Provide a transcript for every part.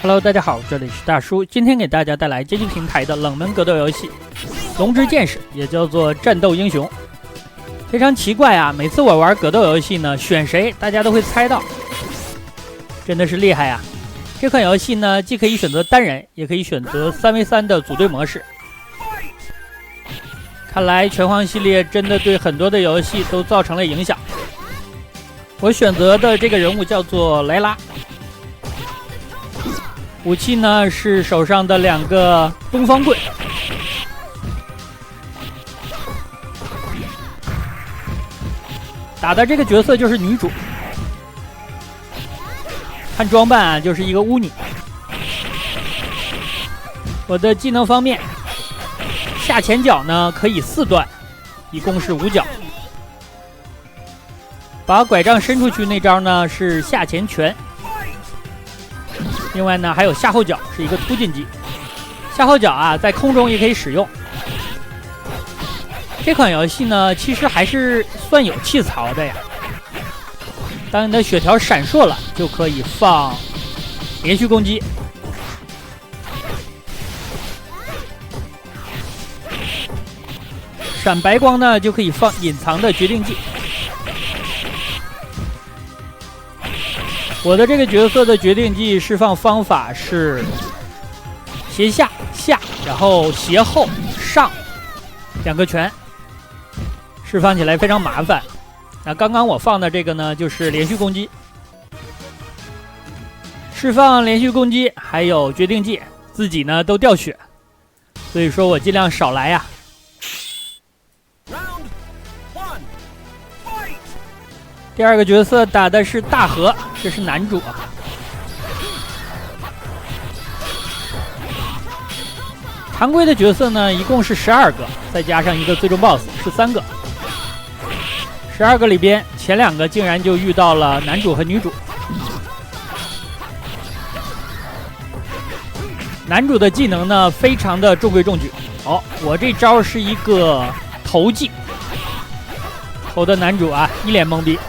Hello， 大家好，这里是大叔，今天给大家带来街机平台的冷门格斗游戏《龙之剑士》，也叫做战斗英雄。非常奇怪啊，每次我玩格斗游戏呢，选谁大家都会猜到，真的是厉害啊！这款游戏呢，既可以选择单人，也可以选择3v3的组队模式。看来拳皇系列真的对很多的游戏都造成了影响。我选择的这个人物叫做莱拉，武器呢是手上的2个东方棍。打的这个角色就是女主，看装扮啊就是一个巫女。我的技能方面，下前脚呢可以4段，一共是5脚。把拐杖伸出去那招呢是下前拳。另外呢还有下后脚，是一个突进技。下后脚啊在空中也可以使用。这款游戏呢其实还是算有气槽的呀。当你的血条闪烁了，就可以放连续攻击。闪白光呢就可以放隐藏的决定技。我的这个角色的决定技释放方法是斜下下，然后斜后上2个拳，释放起来非常麻烦。那刚刚我放的这个呢就是连续攻击，释放连续攻击还有决定技，自己呢都掉血，所以说我尽量少来呀。第2个角色打的是大和，这是男主啊。常规的角色呢一共是12个，再加上一个最终 BOSS 是3个。12个里边前2个竟然就遇到了男主和女主。男主的技能呢非常的中规中矩。我这招是一个投技，投的男主啊一脸懵逼。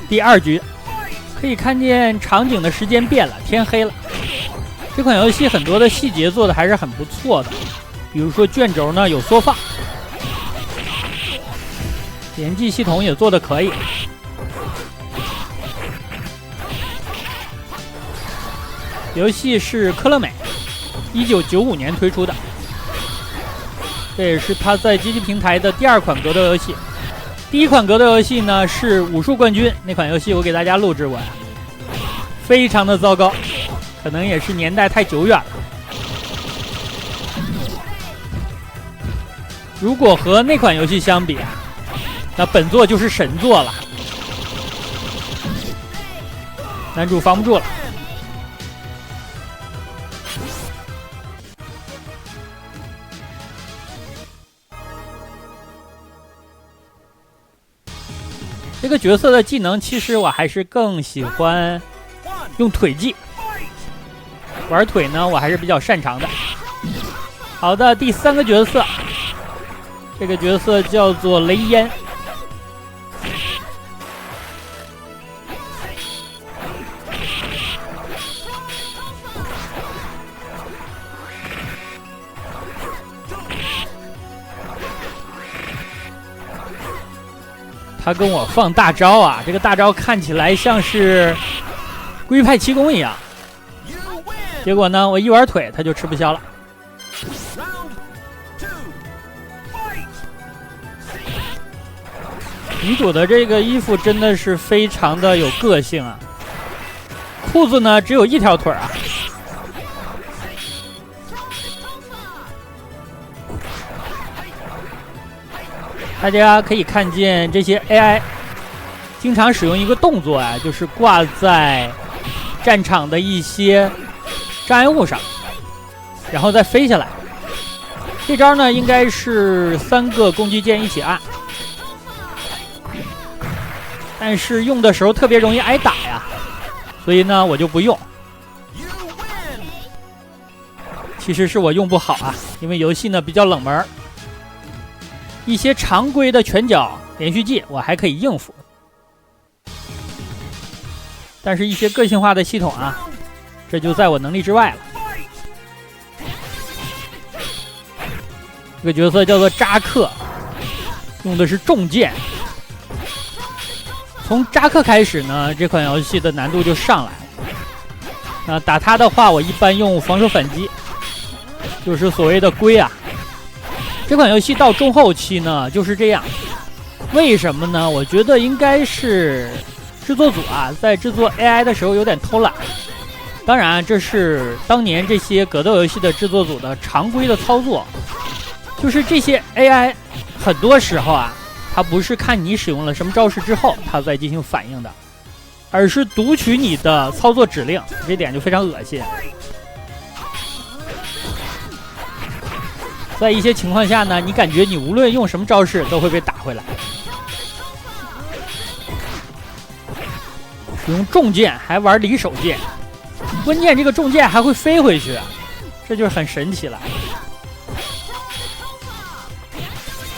第2局可以看见场景的时间变了，天黑了。这款游戏很多的细节做的还是很不错的，比如说卷轴呢有缩放，连击系统也做的可以。游戏是科乐美1995年推出的，这也是它在街机平台的第2款格斗游戏。第1款格斗游戏呢是武术冠军，那款游戏我给大家录制过呀，非常的糟糕，可能也是年代太久远了。如果和那款游戏相比啊，那本作就是神作了。男主防不住了。这个角色的技能其实我还是更喜欢用腿技，玩腿呢我还是比较擅长的。好的，第3个角色，这个角色叫做雷烟。他跟我放大招啊，这个大招看起来像是龟派气功一样，结果呢我一玩腿他就吃不消了。女主的这个衣服真的是非常的有个性啊，裤子呢只有1条腿啊。大家可以看见这些 AI 经常使用一个动作啊，就是挂在战场的一些障碍物上，然后再飞下来。这招呢应该是3个攻击键一起按，但是用的时候特别容易挨打呀，所以呢我就不用。其实是我用不好啊，因为游戏呢比较冷门，一些常规的拳脚连续技我还可以应付，但是一些个性化的系统啊，这就在我能力之外了。这个角色叫做扎克，用的是重剑。从扎克开始呢，这款游戏的难度就上来了。打他的话，我一般用防守反击，就是所谓的龟啊。这款游戏到中后期呢就是这样，为什么呢？我觉得应该是制作组啊在制作 AI 的时候有点偷懒。当然，这是当年这些格斗游戏的制作组的常规的操作，就是这些 AI 很多时候啊，它不是看你使用了什么招式之后，它再进行反应的，而是读取你的操作指令，这点就非常恶心。在一些情况下呢，你感觉你无论用什么招式都会被打回来。使用重剑还玩离手剑，关键这个重剑还会飞回去，这就是很神奇了。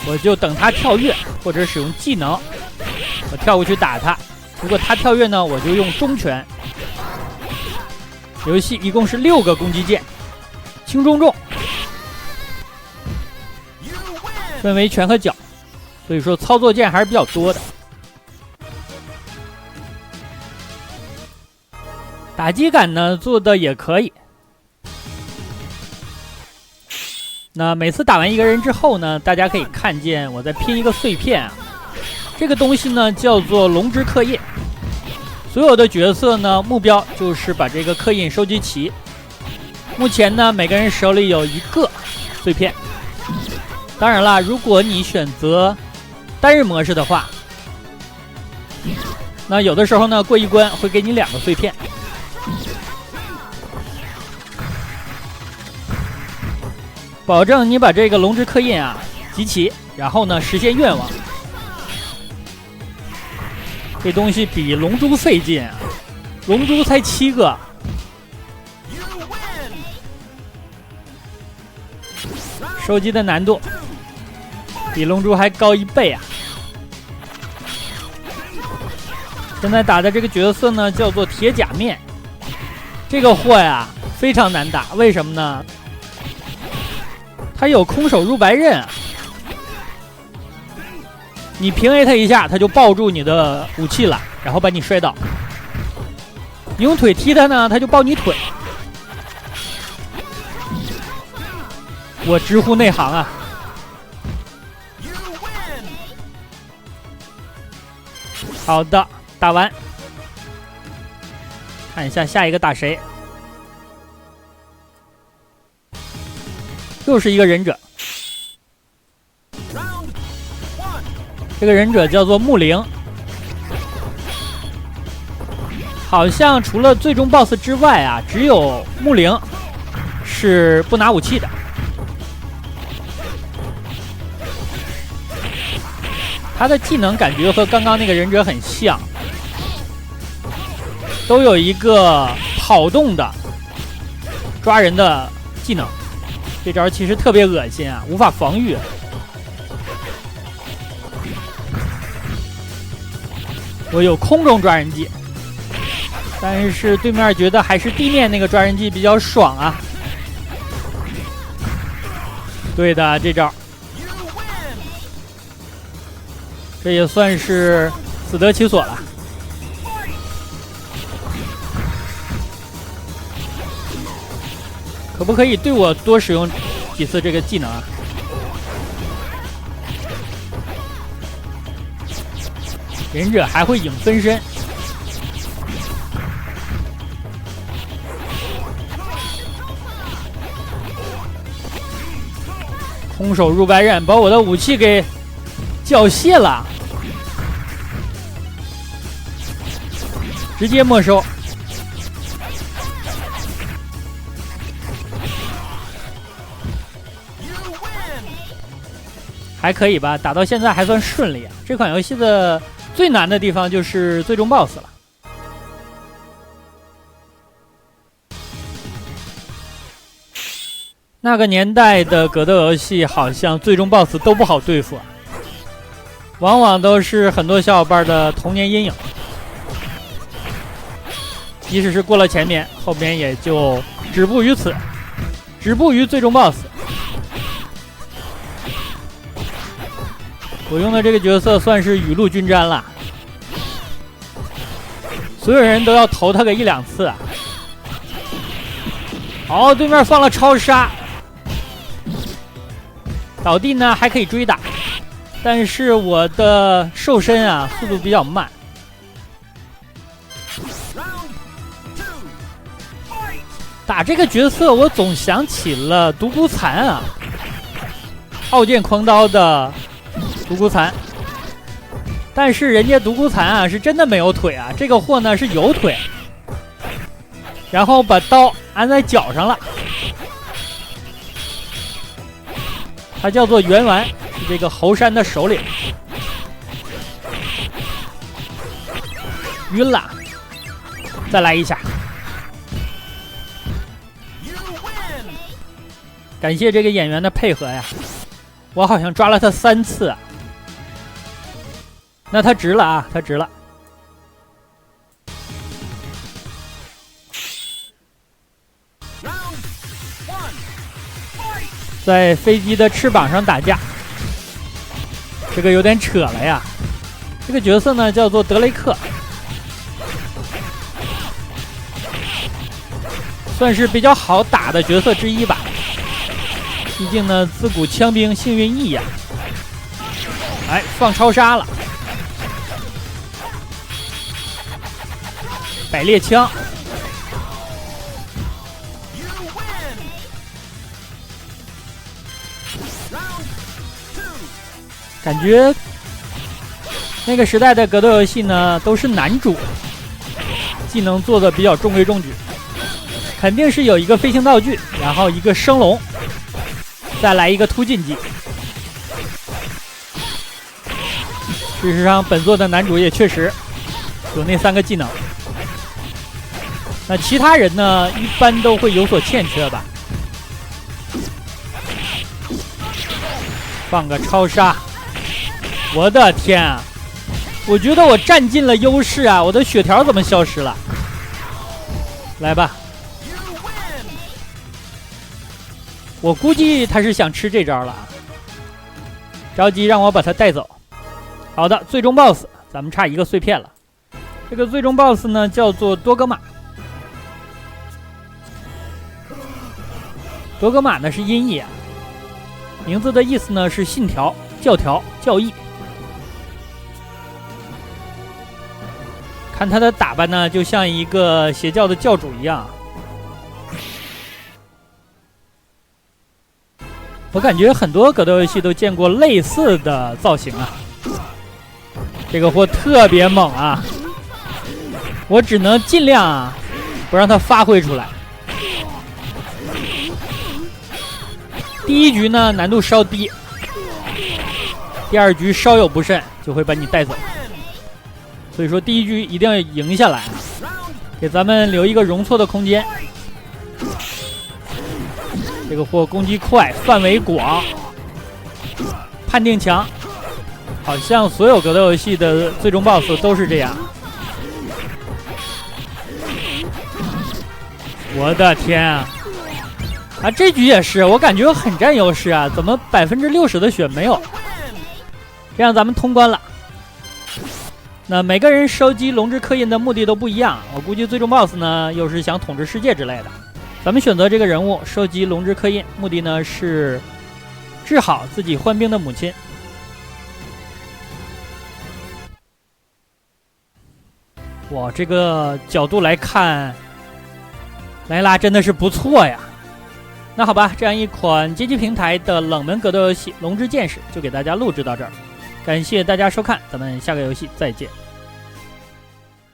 我就等他跳跃，或者使用技能，我跳过去打他。如果他跳跃呢，我就用中拳。游戏一共是6个攻击键，轻中重，分为拳和脚，所以说操作键还是比较多的。打击感呢做的也可以。那每次打完一个人之后呢，大家可以看见我在拼一个碎片啊，这个东西呢叫做龙之刻印。所有的角色呢目标就是把这个刻印收集齐。目前呢每个人手里有1个碎片。当然啦，如果你选择单人模式的话，那有的时候呢过一关会给你2个碎片。保证你把这个龙之刻印啊集齐，然后呢实现愿望。这东西比龙珠费劲啊，龙珠才7个。收集的难度比龙珠还高1倍啊！现在打的这个角色呢叫做铁甲面，这个货呀非常难打，为什么呢？他有空手入白刃啊，你平 A 他一下，他就抱住你的武器了，然后把你摔倒。你用腿踢他呢，他就抱你腿。我直呼内行啊！好的，打完，看一下下一个打谁。又是一个忍者，这个忍者叫做木灵，好像除了最终 BOSS 之外啊，只有木灵是不拿武器的。他的技能感觉和刚刚那个忍者很像，都有一个跑动的抓人的技能。这招其实特别恶心啊，无法防御。我有空中抓人技，但是对面觉得还是地面那个抓人技比较爽啊。对的，这招，这也算是死得其所了。可不可以对我多使用几次这个技能啊？忍者还会影分身，空手入白刃把我的武器给缴械了，直接没收。还可以吧，打到现在还算顺利啊。这款游戏的最难的地方就是最终 BOSS 了。那个年代的格斗游戏好像最终 BOSS 都不好对付啊。往往都是很多小伙伴的童年阴影。即使是过了前面，后边也就止步于此，止步于最终 BOSS。我用的这个角色算是雨露均沾了，所有人都要投他个1、2次啊。好，对面放了超杀，倒地呢还可以追打，但是我的瘦身啊速度比较慢。打这个角色，我总想起了独孤残啊，傲剑狂刀的独孤残。但是人家独孤残啊是真的没有腿啊，这个货呢是有腿，然后把刀安在脚上了。他叫做袁丸，是这个猴山的首领。晕了，再来一下。感谢这个演员的配合呀，我好像抓了他3次啊。那他值了啊，他值了。在飞机的翅膀上打架，这个有点扯了呀。这个角色呢叫做德雷克，算是比较好打的角色之一吧。毕竟呢，自古枪兵幸运异呀。哎，放超杀了，百裂枪。感觉那个时代的格斗游戏呢，都是男主技能做的比较中规中矩，肯定是有一个飞行道具，然后一个升龙，再来一个突进技。事实上，本作的男主也确实有那3个技能。那其他人呢，一般都会有所欠缺吧。放个超杀，我的天啊！我觉得我占尽了优势啊，我的血条怎么消失了？来吧，我估计他是想吃这招了，着急让我把他带走。好的，最终 BOSS， 咱们差1个碎片了。这个最终 BOSS 呢叫做多格玛。多格玛呢是音译啊，名字的意思呢是信条、教条、教义。看他的打扮呢，就像一个邪教的教主一样。我感觉很多格斗游戏都见过类似的造型啊。这个货特别猛啊，我只能尽量啊不让他发挥出来。第1局呢难度稍低，第2局稍有不慎就会把你带走。所以说第1局一定要赢下来，给咱们留一个容错的空间。这个货攻击快，范围广，判定强，好像所有格斗游戏的最终 BOSS 都是这样。我的天啊！啊，这局也是，我感觉我很占优势啊，怎么60%的血没有？这样咱们通关了。那每个人收集龙之刻印的目的都不一样，我估计最终 BOSS 呢又是想统治世界之类的。咱们选择这个人物收集龙之刻印，目的呢是治好自己患病的母亲。哇，这个角度来看，莱拉真的是不错呀。那好吧，这样一款街机平台的冷门格斗游戏《龙之剑士》就给大家录制到这儿，感谢大家收看，咱们下个游戏再见。